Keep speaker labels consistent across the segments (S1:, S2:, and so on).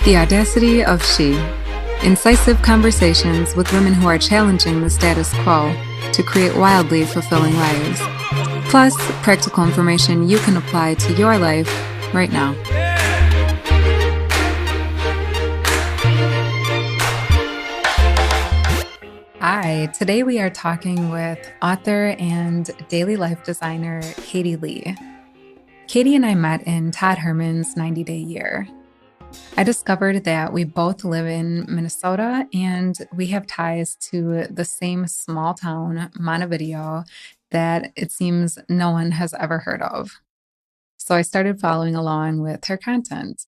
S1: The Audacity of She. Incisive conversations with women who are challenging the status quo to create wildly fulfilling lives. Plus, practical information you can apply to your life right now. Hi, today we are talking with author and daily life designer Katie Lee. Katie and I met in Todd Herman's 90-Day Year. I discovered that we both live in Minnesota and we have ties to the same small town, Montevideo, that it seems no one has ever heard of. So I started following along with her content.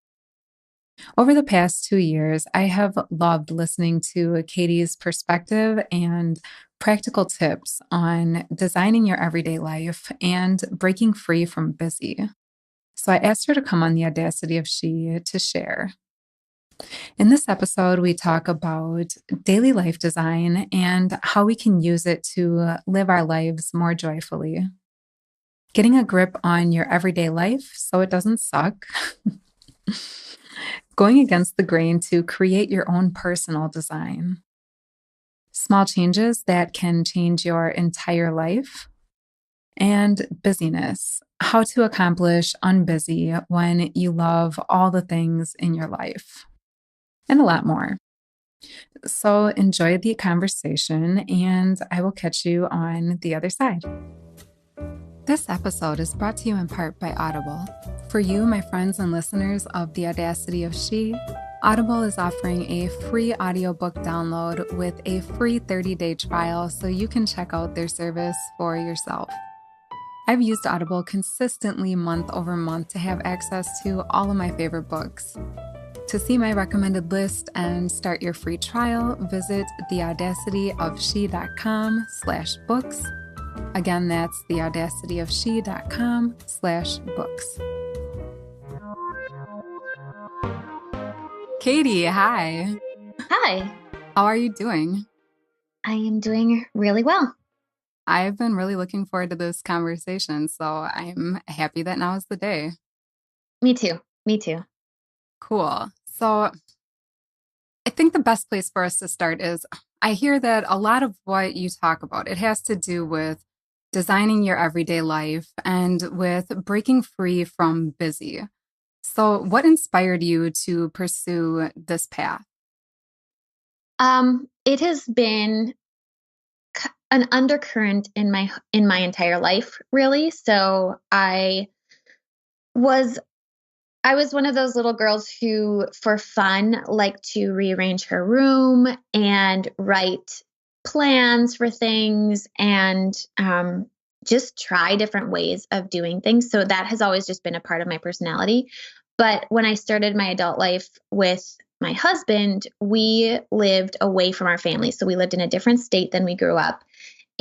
S1: Over the past 2 years, I have loved listening to Katie's perspective and practical tips on designing your everyday life and breaking free from busy. So I asked her to come on The Audacity of She to share. In this episode, we talk about daily life design and how we can use it to live our lives more joyfully. Getting a grip on your everyday life so it doesn't suck. Going against the grain to create your own personal design. Small changes that can change your entire life. And busyness, how to accomplish unbusy when you love all the things in your life, and a lot more. So enjoy the conversation, and I will catch you on the other side. This episode is brought to you in part by Audible. For you, my friends and listeners of The Audacity of She, Audible is offering a free audiobook download with a free 30-day trial so you can check out their service for yourself. I've used Audible consistently month over month to have access to all of my favorite books. To see my recommended list and start your free trial, visit theaudacityofshe.com/books. Again, that's theaudacityofshe.com/books. Katie, hi.
S2: Hi.
S1: How are you doing?
S2: I am doing really well.
S1: I've been really looking forward to this conversation, so I'm happy that now is the day.
S2: Me too. Me too.
S1: Cool. So I think the best place for us to start is I hear that a lot of what you talk about, it has to do with designing your everyday life and with breaking free from busy. So what inspired you to pursue this path?
S2: It has been an undercurrent in my entire life, really. So I was one of those little girls who, for fun, liked to rearrange her room and write plans for things and just try different ways of doing things. So that has always just been a part of my personality. But when I started my adult life with my husband, we lived away from our family. So we lived in a different state than we grew up.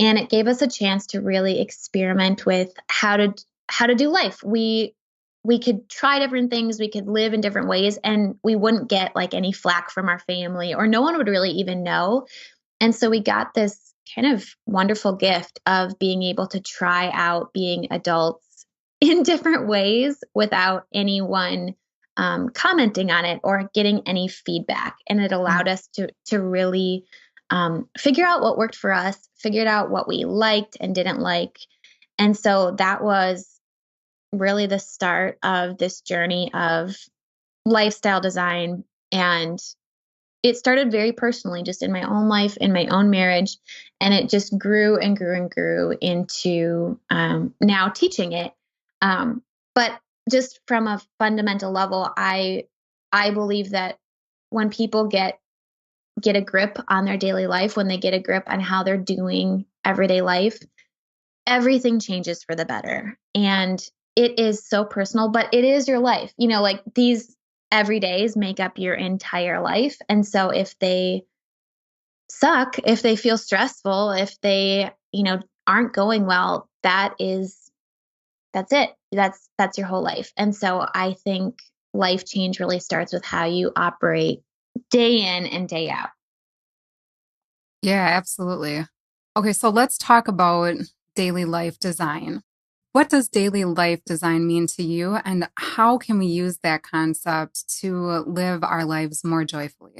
S2: And it gave us a chance to really experiment with how to do life. We could try different things, we could live in different ways, and we wouldn't get like any flack from our family, or no one would really even know. And so we got this kind of wonderful gift of being able to try out being adults in different ways without anyone commenting on it or getting any feedback. And it allowed us to really figure out what worked for us, figured out what we liked and didn't like. And so that was really the start of this journey of lifestyle design. And it started very personally, just in my own life, in my own marriage. And it just grew and grew and grew into now teaching it. But just from a fundamental level, I believe that when people get a grip on their daily life, when they get a grip on how they're doing everyday life, everything changes for the better. And it is so personal, but it is your life. You know, like these everydays make up your entire life. And so if they suck, if they feel stressful, if they, aren't going well, that's it. That's your whole life. And so I think life change really starts with how you operate day in and day out.
S1: Yeah, absolutely. Okay, so let's talk about daily life design. What does daily life design mean to you, and how can we use that concept to live our lives more joyfully?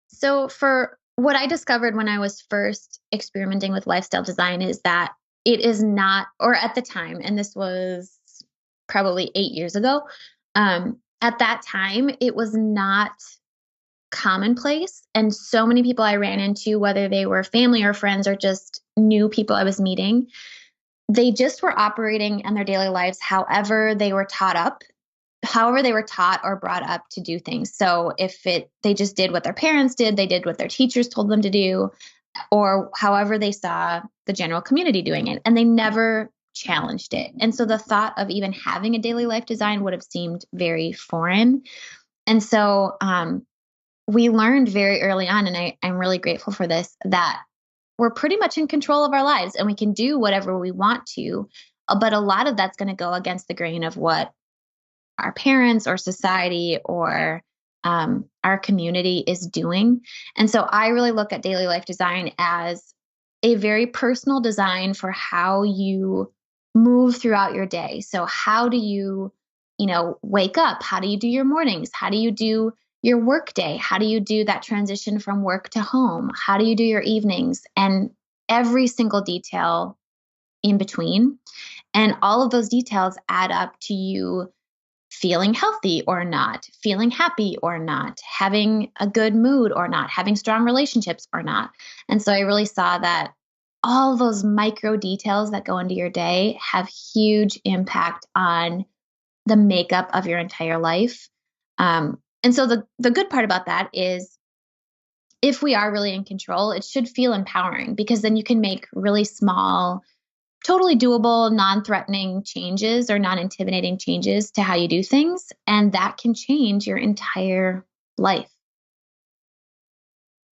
S2: So, for what I discovered when I was first experimenting with lifestyle design is that it is not, or at the time, and this was probably 8 years ago, at that time, it was not commonplace. And so many people I ran into, whether they were family or friends or just new people I was meeting, they just were operating in their daily lives however they were taught or brought up to do things. So if they just did what their parents did, they did what their teachers told them to do, or however they saw the general community doing it, and they never challenged it. And so the thought of even having a daily life design would have seemed very foreign. And so we learned very early on, and I'm really grateful for this, that we're pretty much in control of our lives and we can do whatever we want to. But a lot of that's going to go against the grain of what our parents or society or our community is doing. And so I really look at daily life design as a very personal design for how you move throughout your day. So how do you wake up? How do you do your mornings? How do you do your work day? How do you do that transition from work to home? How do you do your evenings? And every single detail in between. And all of those details add up to you feeling healthy or not, feeling happy or not, having a good mood or not, having strong relationships or not. And so I really saw that all those micro details that go into your day have huge impact on the makeup of your entire life. And so the good part about that is if we are really in control, it should feel empowering because then you can make really small, totally doable, non-threatening changes or non-intimidating changes to how you do things. And that can change your entire life.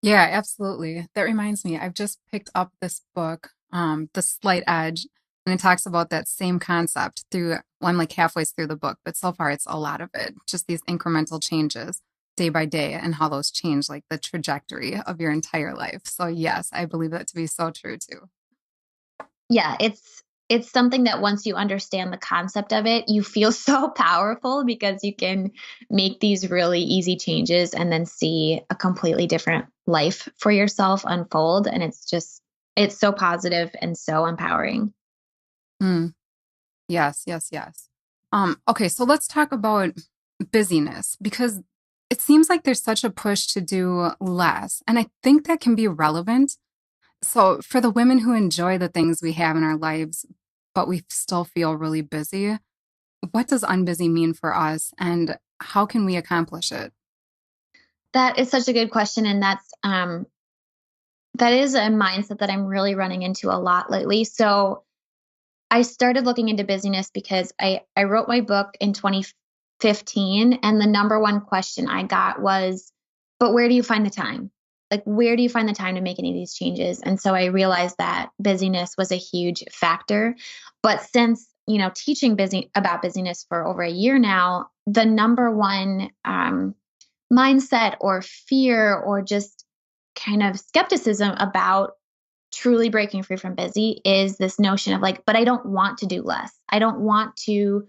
S1: Yeah, absolutely. That reminds me, I've just picked up this book, The Slight Edge, and it talks about that same concept well, I'm like halfway through the book, but so far it's a lot of it, just these incremental changes day by day and how those change like the trajectory of your entire life. So yes, I believe that to be so true too.
S2: Yeah, it's something that once you understand the concept of it, you feel so powerful because you can make these really easy changes and then see a completely different life for yourself unfold. And it's so positive and so empowering.
S1: Mm, yes, yes, yes. Okay, so let's talk about busyness because it seems like there's such a push to do less. And I think that can be relevant. So, for the women who enjoy the things we have in our lives, but we still feel really busy, what does unbusy mean for us and how can we accomplish it?
S2: That is such a good question. And that is a mindset that I'm really running into a lot lately. So I started looking into busyness because I wrote my book in 2015. And the number one question I got was, but where do you find the time? Like, where do you find the time to make any of these changes? And so I realized that busyness was a huge factor. But since teaching about busyness for over a year now, the number one mindset or fear or just kind of skepticism about truly breaking free from busy is this notion of like, but I don't want to do less. I don't want to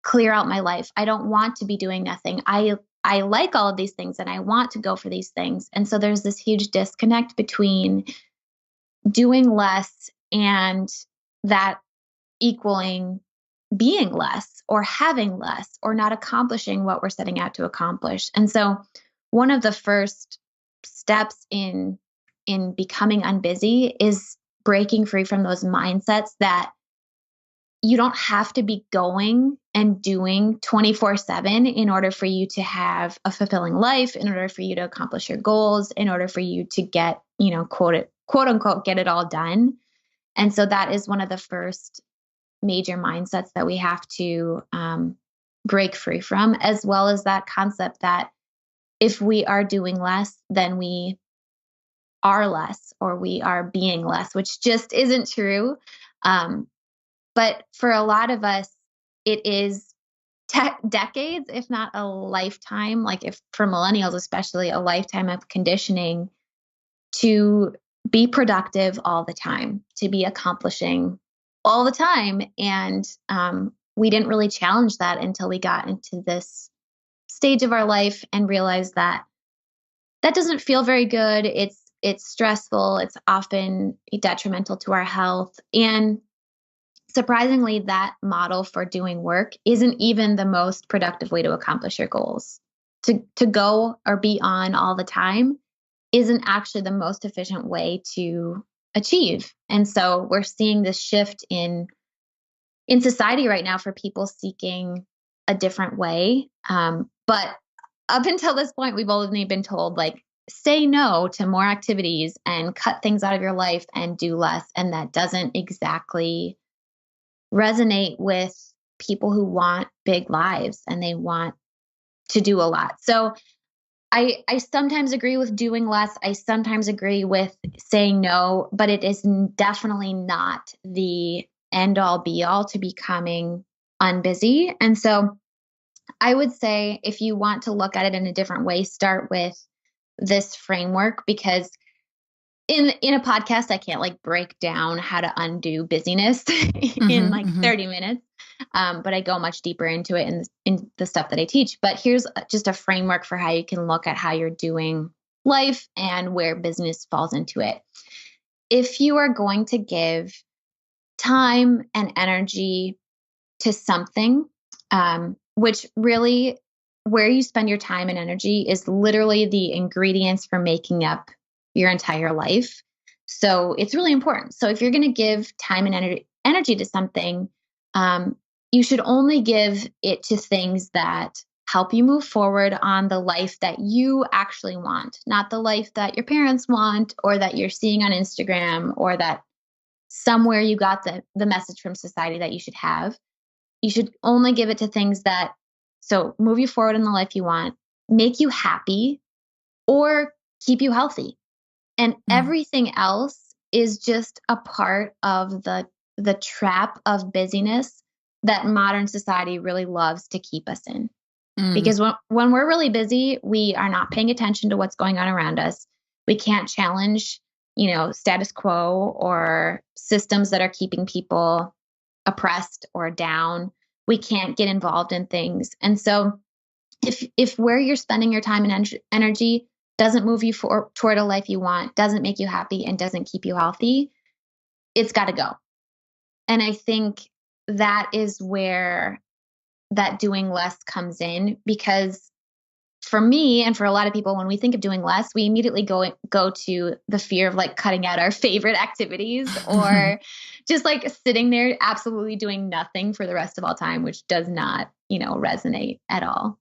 S2: clear out my life. I don't want to be doing nothing. I like all of these things and I want to go for these things. And so there's this huge disconnect between doing less and that equaling being less or having less or not accomplishing what we're setting out to accomplish. And so one of the first steps in becoming unbusy is breaking free from those mindsets that you don't have to be going and doing 24/7 in order for you to have a fulfilling life, in order for you to accomplish your goals, in order for you to quote unquote, get it all done. And so that is one of the first major mindsets that we have to break free from, as well as that concept that if we are doing less, then we are less or we are being less, which just isn't true. Um, but for a lot of us, it is decades, if not a lifetime, like if for millennials, especially a lifetime of conditioning to be productive all the time, to be accomplishing all the time. And we didn't really challenge that until we got into this stage of our life and realized that that doesn't feel very good. It's stressful. It's often detrimental to our health. And surprisingly, that model for doing work isn't even the most productive way to accomplish your goals. To go or be on all the time isn't actually the most efficient way to achieve. And so we're seeing this shift in society right now for people seeking a different way. But up until this point, we've only been told, like, say no to more activities and cut things out of your life and do less. And that doesn't exactly resonate with people who want big lives and they want to do a lot. So I sometimes agree with doing less. I sometimes agree with saying no, but it is definitely not the end all be all to becoming unbusy. And so I would say, if you want to look at it in a different way, start with this framework, because in a podcast, I can't like break down how to undo busyness in like 30 minutes. But I go much deeper into it in the stuff that I teach. But here's just a framework for how you can look at how you're doing life and where business falls into it. If you are going to give time and energy to something, which really, where you spend your time and energy is literally the ingredients for making up your entire life. So it's really important. So if you're going to give time and energy to something, you should only give it to things that help you move forward on the life that you actually want, not the life that your parents want or that you're seeing on Instagram or that somewhere you got the message from society that you should have. You should only give it to things that move you forward in the life you want, make you happy, or keep you healthy. And everything else is just a part of the trap of busyness that modern society really loves to keep us in. Because when we're really busy, we are not paying attention to what's going on around us. We can't challenge, status quo or systems that are keeping people oppressed or down. We can't get involved in things. And so if where you're spending your time and energy doesn't move you toward a life you want, doesn't make you happy, and doesn't keep you healthy, it's got to go. And I think that is where that doing less comes in, because for me and for a lot of people, when we think of doing less, we immediately go to the fear of like cutting out our favorite activities or just like sitting there absolutely doing nothing for the rest of all time, which does not, resonate at all.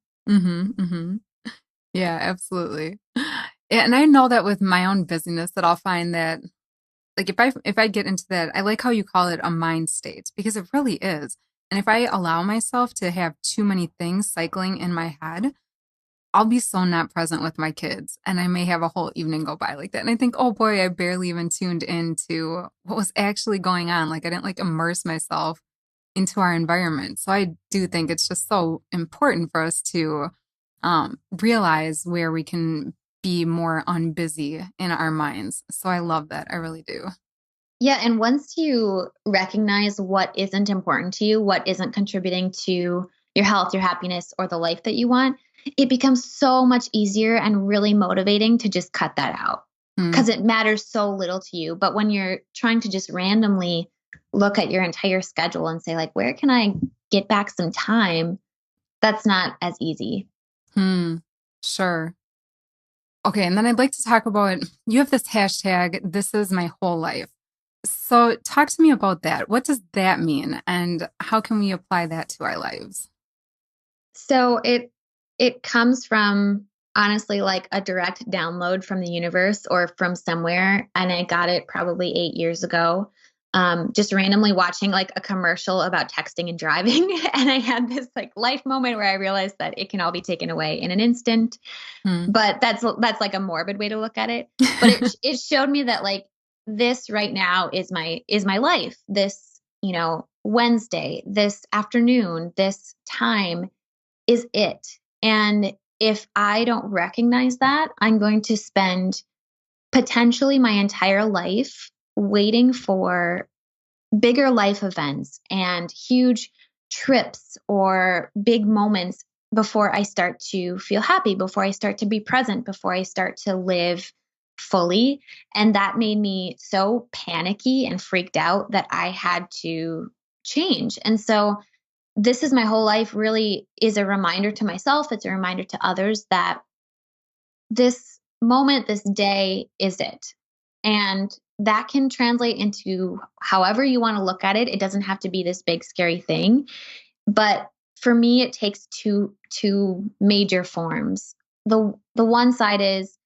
S1: Yeah, absolutely. And I know that with my own busyness that I'll find that, like, if I get into that, I like how you call it a mind state, because it really is. And if I allow myself to have too many things cycling in my head, I'll be so not present with my kids, and I may have a whole evening go by like that. And I think, oh boy, I barely even tuned into what was actually going on. Like, I didn't like immerse myself into our environment. So I do think it's just so important for us to realize where we can be more unbusy in our minds. So I love that. I really do.
S2: Yeah. And once you recognize what isn't important to you, what isn't contributing to your health, your happiness, or the life that you want, it becomes so much easier and really motivating to just cut that out because it matters so little to you. But when you're trying to just randomly look at your entire schedule and say, like, where can I get back some time? That's not as easy.
S1: Sure. Okay. And then I'd like to talk about, you have this hashtag, this is my whole life. So talk to me about that. What does that mean? And how can we apply that to our lives?
S2: So it comes from, honestly, like a direct download from the universe or from somewhere. And I got it probably 8 years ago. Just randomly watching like a commercial about texting and driving. And I had this like life moment where I realized that it can all be taken away in an instant. But that's like a morbid way to look at it. But it showed me that like this right now is my life. This, Wednesday, this afternoon, this time is it. And if I don't recognize that, I'm going to spend potentially my entire life waiting for bigger life events and huge trips or big moments before I start to feel happy, before I start to be present, before I start to live fully. And that made me so panicky and freaked out that I had to change. And so this is my whole life really is a reminder to myself. It's a reminder to others that this moment, this day is it. And that can translate into however you want to look at it. It doesn't have to be this big scary thing. But for me, it takes two major forms. The one side is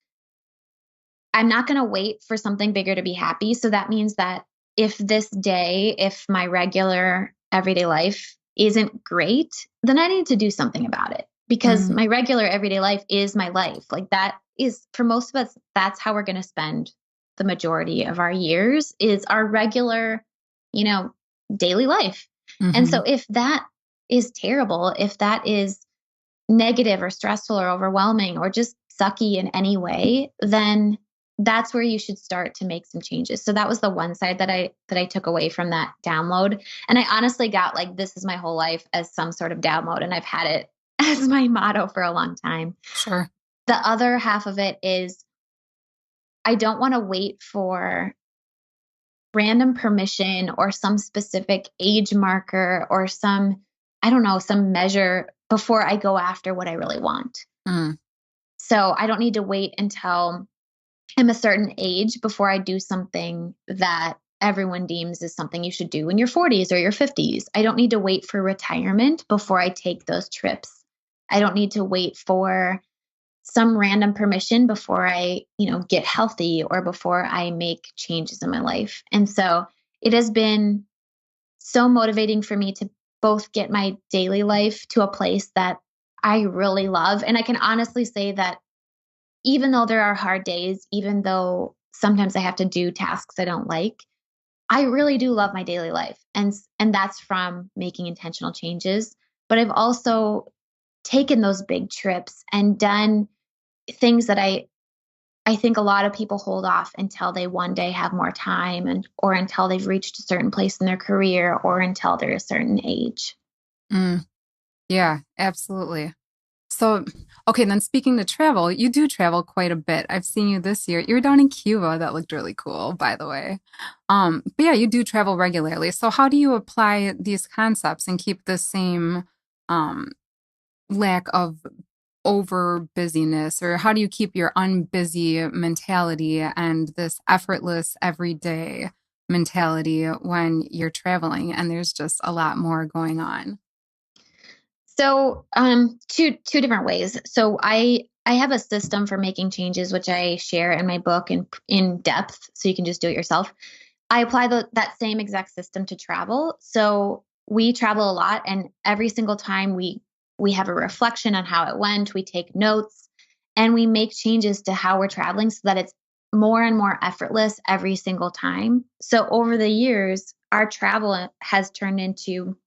S2: I'm not going to wait for something bigger to be happy. So that means that if this day, if my regular everyday life isn't great, then I need to do something about it because
S1: Mm,
S2: my regular everyday life is my life. Like that is for most of us, that's how we're going to spend the majority of our years is our regular, you know, daily life. And
S1: hmm.
S2: so if that is terrible, if that is negative or stressful or overwhelming or just sucky in any way, then that's where you should start to make some changes. So that was the one side that I took away from that download. And I honestly got like this is my whole life as some sort of download and I've had it as my motto for a long time.
S1: Sure.
S2: The other half of it is I don't want to wait for random permission or some specific age marker or some I don't know, some measure before I go after what I really want.
S1: Mm,
S2: So I don't need to wait until I'm a certain age before I do something that everyone deems is something you should do in your 40s or your 50s. I don't need to wait for retirement before I take those trips. I don't need to wait for some random permission before I, get healthy or before I make changes in my life. And so it has been so motivating for me to both get my daily life to a place that I really love. And I can honestly say that even though there are hard days, even though sometimes I have to do tasks I don't like, I really do love my daily life. And that's from making intentional changes. But I've also taken those big trips and done things that I think a lot of people hold off until they one day have more time and or until they've reached a certain place in their career or until they're a certain age.
S1: mm. Yeah, absolutely. So, okay, then speaking to travel, you do travel quite a bit. I've seen you this year. You were down in Cuba. That looked really cool, by the way. But yeah, you do travel regularly. So how do you apply these concepts and keep the same um lack of over busyness, or how do you keep your unbusy mentality and this effortless everyday mentality when you're traveling and there's just a lot more going on?
S2: So, two different ways. So I have a system for making changes, which I share in my book in depth, so you can just do it yourself. I apply that same exact system to travel. So we travel a lot, and every single time we have a reflection on how it went. We take notes, and we make changes to how we're traveling so that it's more and more effortless every single time. So over the years, our travel has turned into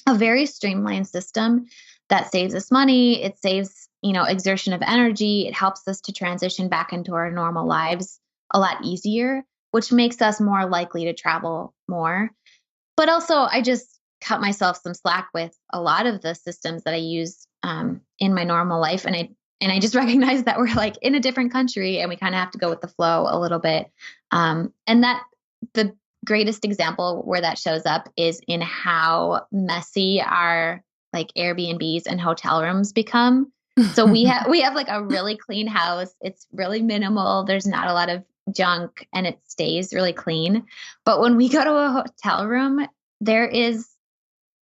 S2: a very streamlined system that saves us money. It saves, exertion of energy. It helps us to transition back into our normal lives a lot easier, which makes us more likely to travel more. But also, I just cut myself some slack with a lot of the systems that I use in my normal life, and I just recognize that we're like in a different country, and we kind of have to go with the flow a little bit. And that the greatest example where that shows up is in how messy our like Airbnbs and hotel rooms become. So we have like a really clean house. It's really minimal. There's not a lot of junk and it stays really clean. But when we go to a hotel room, there is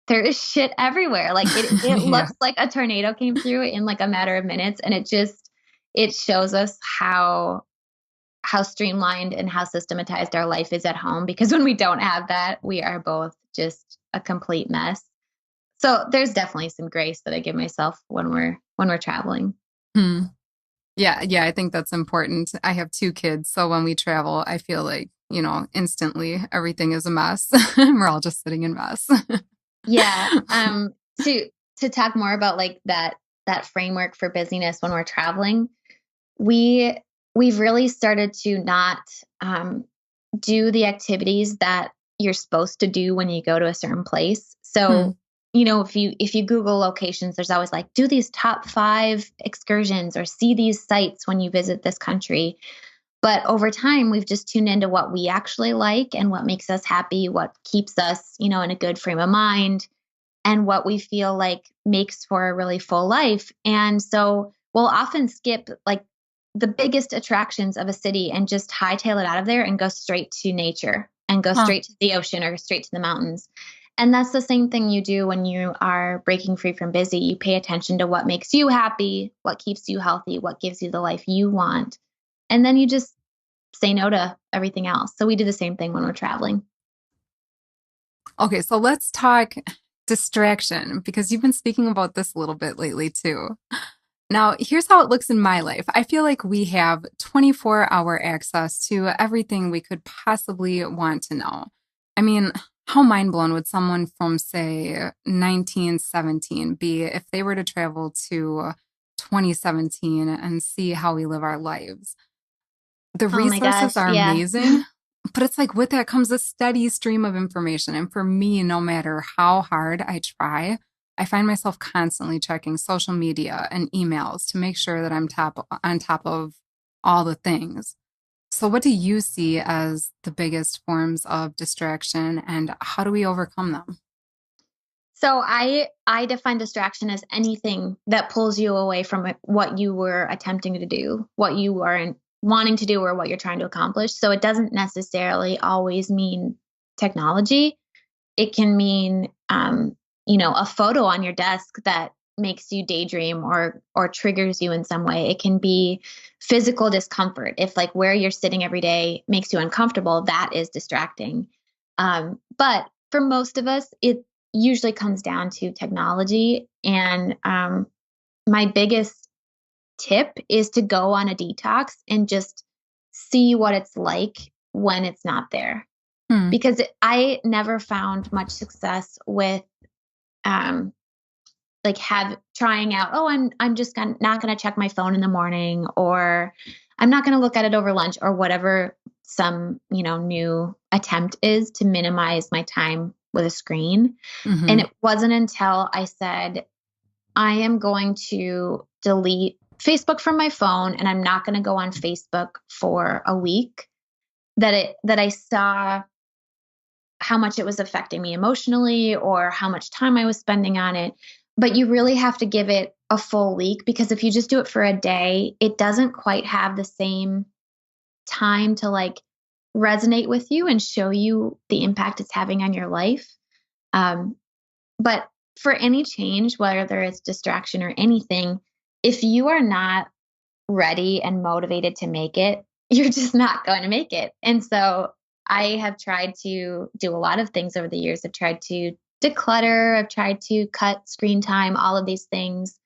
S2: there is shit everywhere. Like it
S1: Yeah.
S2: looks like a tornado came through in like a matter of minutes, and it shows us how streamlined and how systematized our life is at home, because when we don't have that, we are both just a complete mess. So there's definitely some grace that I give myself when we're traveling.
S1: Hmm. Yeah, yeah, I think that's important. I have two kids, so when we travel, I feel like, instantly everything is a mess. We're all just sitting in mess.
S2: Yeah. To talk more about like that framework for busyness when we're traveling, we we've really started to not do the activities that you're supposed to do when you go to a certain place.
S1: Hmm.
S2: So, if you Google locations, there's always like, do these top 5 excursions or see these sites when you visit this country. But over time, we've just tuned into what we actually like and what makes us happy, what keeps us, in a good frame of mind, and what we feel like makes for a really full life. And so we'll often skip like the biggest attractions of a city and just hightail it out of there and go straight to nature and go
S1: Huh.
S2: straight to the ocean or straight to the mountains. And that's the same thing you do when you are breaking free from busy. You pay attention to what makes you happy, what keeps you healthy, what gives you the life you want. And then you just say no to everything else. So we do the same thing when we're traveling.
S1: Okay, so let's talk distraction because you've been speaking about this a little bit lately too. Now, here's how it looks in my life. I feel like we have 24-hour access to everything we could possibly want to know. I mean, how mind blown would someone from, say, 1917 be if they were to travel to 2017 and see how we live our lives? The
S2: Oh my
S1: resources
S2: gosh.
S1: are
S2: Yeah.
S1: amazing, but it's like with that comes a steady stream of information. And for me, no matter how hard I try, I find myself constantly checking social media and emails to make sure that I'm on top of all the things. So, what do you see as the biggest forms of distraction, and how do we overcome them?
S2: So I define distraction as anything that pulls you away from what you were attempting to do, what you are wanting to do, or what you're trying to accomplish. So it doesn't necessarily always mean technology. It can mean, a photo on your desk that makes you daydream or triggers you in some way. It can be physical discomfort. If like where you're sitting every day makes you uncomfortable, that is distracting. But for most of us, it usually comes down to technology. And my biggest tip is to go on a detox and just see what it's like when it's not there.
S1: Hmm.
S2: Because I never found much success with um, like have trying out, oh, I'm just not gonna check my phone in the morning, or I'm not gonna look at it over lunch, or whatever some new attempt is to minimize my time with a screen. And
S1: Mm-hmm.
S2: it wasn't until I said I am going to delete Facebook from my phone and I'm not going to go on Facebook for a week that I saw how much it was affecting me emotionally or how much time I was spending on it. But you really have to give it a full week, because if you just do it for a day, it doesn't quite have the same time to like resonate with you and show you the impact it's having on your life. Um, but for any change, whether it's distraction or anything, if you are not ready and motivated to make it, you're just not going to make it. And so I have tried to do a lot of things over the years. I've tried to declutter, I've tried to cut screen time, all of these things.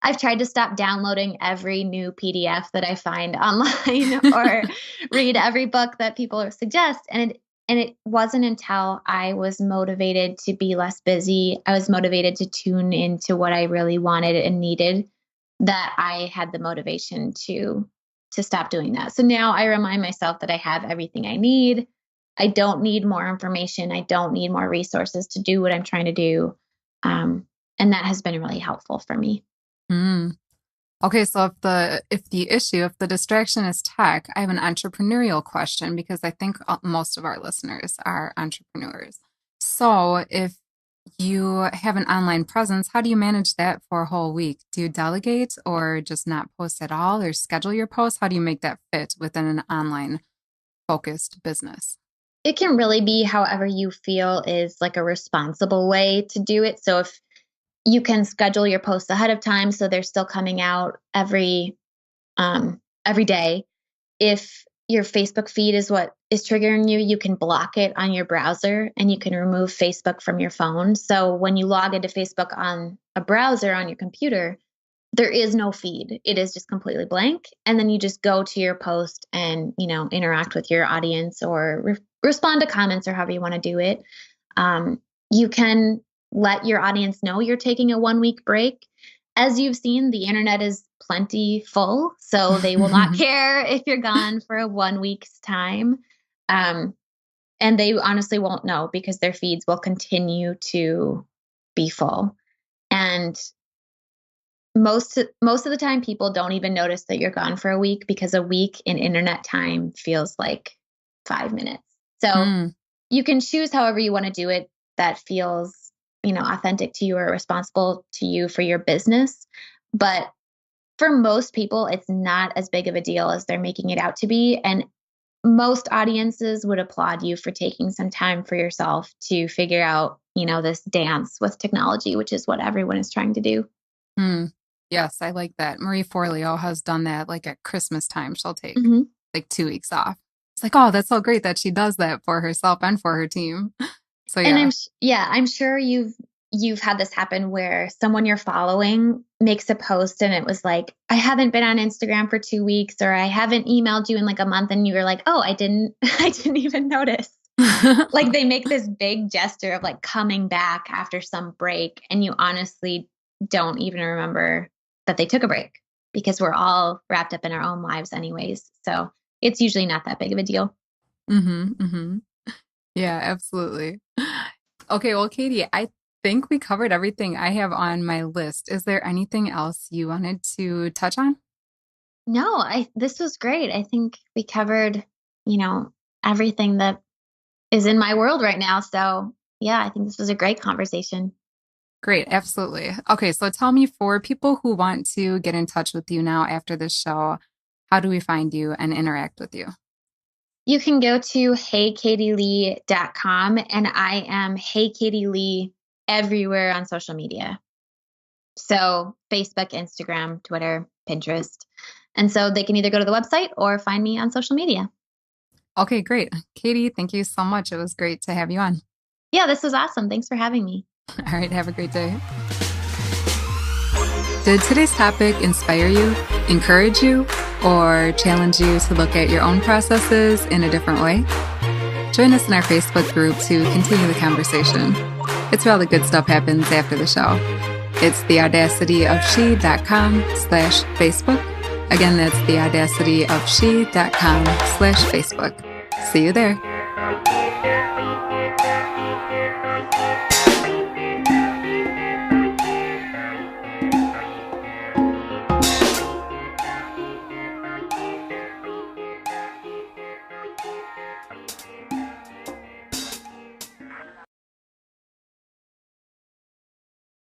S2: I've tried to stop downloading every new PDF that I find online or read every book that people suggest. And it wasn't until I was motivated to be less busy, I was motivated to tune into what I really wanted and needed, that I had the motivation to stop doing that. So now I remind myself that I have everything I need. I don't need more information. I don't need more resources to do what I'm trying to do. And that has been really helpful for me.
S1: Hmm. Okay, so if the distraction is tech, I have an entrepreneurial question because I think most of our listeners are entrepreneurs. So if you have an online presence, how do you manage that for a whole week? Do you delegate or just not post at all or schedule your posts? How do you make that fit within an online focused business?
S2: It can really be however you feel is like a responsible way to do it. So if you can schedule your posts ahead of time so they're still coming out every day. If your Facebook feed is what is triggering you, you can block it on your browser and you can remove Facebook from your phone. So when you log into Facebook on a browser on your computer, there is no feed. It is just completely blank. And then you just go to your post and, interact with your audience or respond to comments or however you want to do it. You can let your audience know you're taking a 1 week break. As you've seen, the internet is plenty full, so they will not care if you're gone for a 1 week's time. Um, And they honestly won't know because their feeds will continue to be full. And most of the time people don't even notice that you're gone for a week, because a week in internet time feels like 5 minutes. So you can choose however you want to do it that feels, authentic to you or responsible to you for your business. But for most people, it's not as big of a deal as they're making it out to be. And most audiences would applaud you for taking some time for yourself to figure out, this dance with technology, which is what everyone is trying to do.
S1: Yes, I like that. Marie Forleo has done that, like at Christmas time. She'll take like 2 weeks off. It's like, oh, that's so great that she does that for herself and for her team. So yeah.
S2: And I'm sure you've had this happen where someone you're following makes a post and it was like, I haven't been on Instagram for 2 weeks, or I haven't emailed you in like a month, and you were like, oh, I didn't even notice. Like they make this big gesture of like coming back after some break, and you honestly don't even remember that they took a break, because we're all wrapped up in our own lives anyways. So it's usually not that big of a deal.
S1: Yeah, absolutely. Okay, well, Katie, I think we covered everything I have on my list. Is there anything else you wanted to touch on?
S2: No, this was great. I think we covered, everything that is in my world right now. So yeah, I think this was a great conversation.
S1: Great, absolutely. Okay, so tell me, for people who want to get in touch with you now after this show, how do we find you and interact with you?
S2: You can go to heykatielee.com, and I am Hey Katie Lee everywhere on social media. So Facebook, Instagram, Twitter, Pinterest. And so they can either go to the website or find me on social media.
S1: Okay, great. Katie, thank you so much. It was great to have you on.
S2: Yeah, this was awesome. Thanks for having me.
S1: All right, have a great day. Did today's topic inspire you, encourage you, or challenge you to look at your own processes in a different way? Join us in our Facebook group to continue the conversation. It's where all the good stuff happens after the show. It's theaudacityofshe.com/Facebook. Again, that's theaudacityofshe.com/Facebook. See you there.